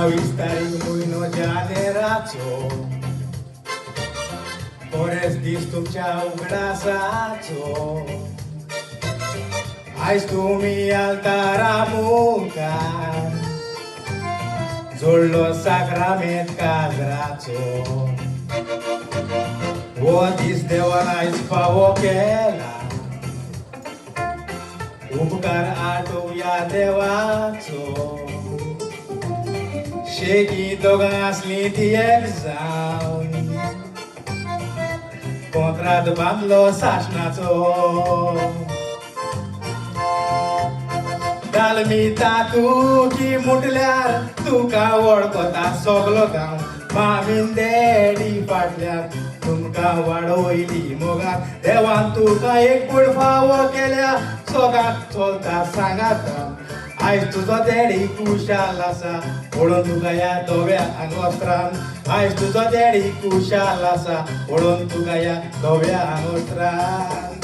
22 तारीख म्हयनो जानेराचो बरेच दीस तुमच्या उगडासाचो आयज तुमी आलतारा मुखार जोडलो साक्रामेंत काजराचो हो दीस देवान आयज फावो केला उपकार आठोवया देवाचो शेकी दोगां आसली ती एक जावन कोंत्रात बांदलो सासणाचो दालमी तातूकी मुटल्यार तुका वळखता सगलो गांव मामीन डॅडी फाटल्यान तुमकां वाडवयली मोगान देवान तुका एक पूण फावो केल्या सोगात चलता सांगात आयज तुजो डॅडी कुशाल आसा म्हणून तुका ह्या धव्या आंगोस्त्रान आयज तुजो डॅडी कुशाल आसा म्हणून तुका ह्या धव्या आंगोस्त्रान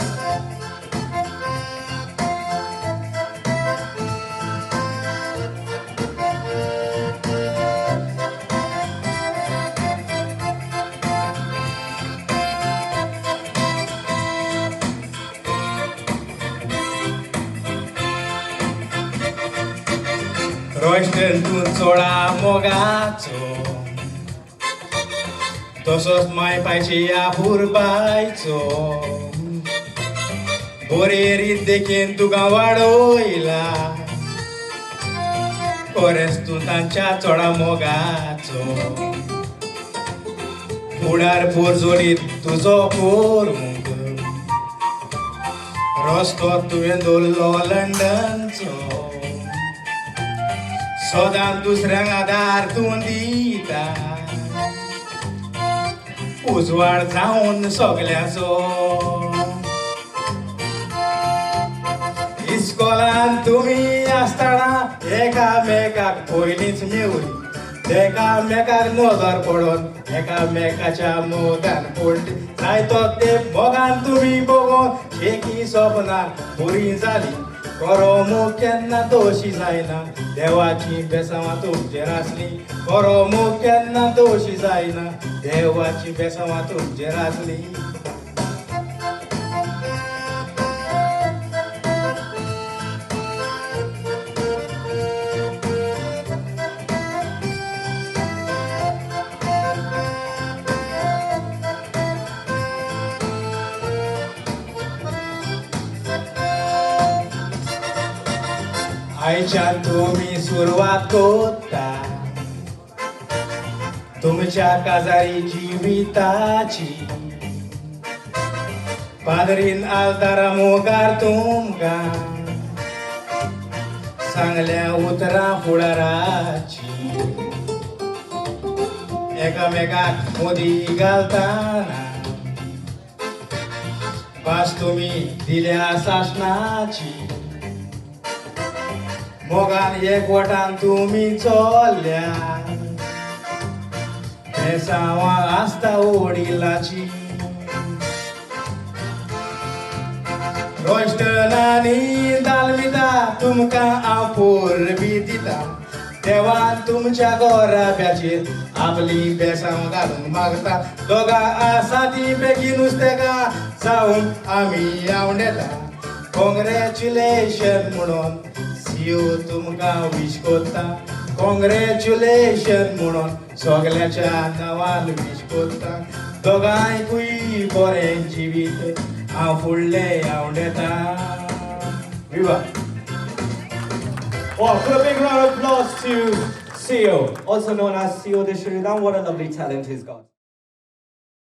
रोस्टेंतून चोळा मोगाचो तसोच माय पायची या पुरबायचो बरे रीत देखीन तुका वाडोयला कोरेस तूं तांच्या चोळा मोगाचो फुडार फोर जोडीत तुजो पोरूंक रस्तो तुवें दवरलो लंडनचो सोदान दुसऱ्यांक आदार तूं दिता उजवाड जावन सगल्याचो इस्कॉलान तुमी आसतना एकामेकाक पयलींच मेवली एकामेकाक नजर पडोन एकामेकाच्या मोगान पडली जायतो ते मोगान तुमी बघून एकी सपनां बरी जाली मोग केन्ना दोशी जायना देवाची बेसांवां तुमचेर आसली मोग केन्ना दोशी जायना देवाची बेसांवां तुमचेर आसली आयच्यान तुमी सुरवात कोत्ता तुमच्या काजारी जिविताची पादरीन आलतारा मोगार तुमकां सांगल्या उतरां फुडाराची एकामेकाक मोदी घालताना पास तुमी दिल्या सासणाची मोगान एकवटान तुमी चोल्ल्या बेसांवां आसता वडिलाची रोस्टनांनी दालमिता तुमकां हांव पोरबी दिता देवान तुमच्या गोराब्याचेर आपली बेसांव घालूंक मागता दोगां आसा ती बेगी नुस्तेकां जावन आमी आवडेता कॉंग्रेच्युलेशन म्हणून सीओ तुमकां विश कोत्ता कॉंग्रेच्युलेशन म्हणून सगल्याच्या नांवान विश कोत्ता दोगांयकूय बरें जिवीत हांव फुडलें आवडेता विवा Oh, put a big round of applause to CEO, also known as CEO de Shriram. What a lovely talent he's got.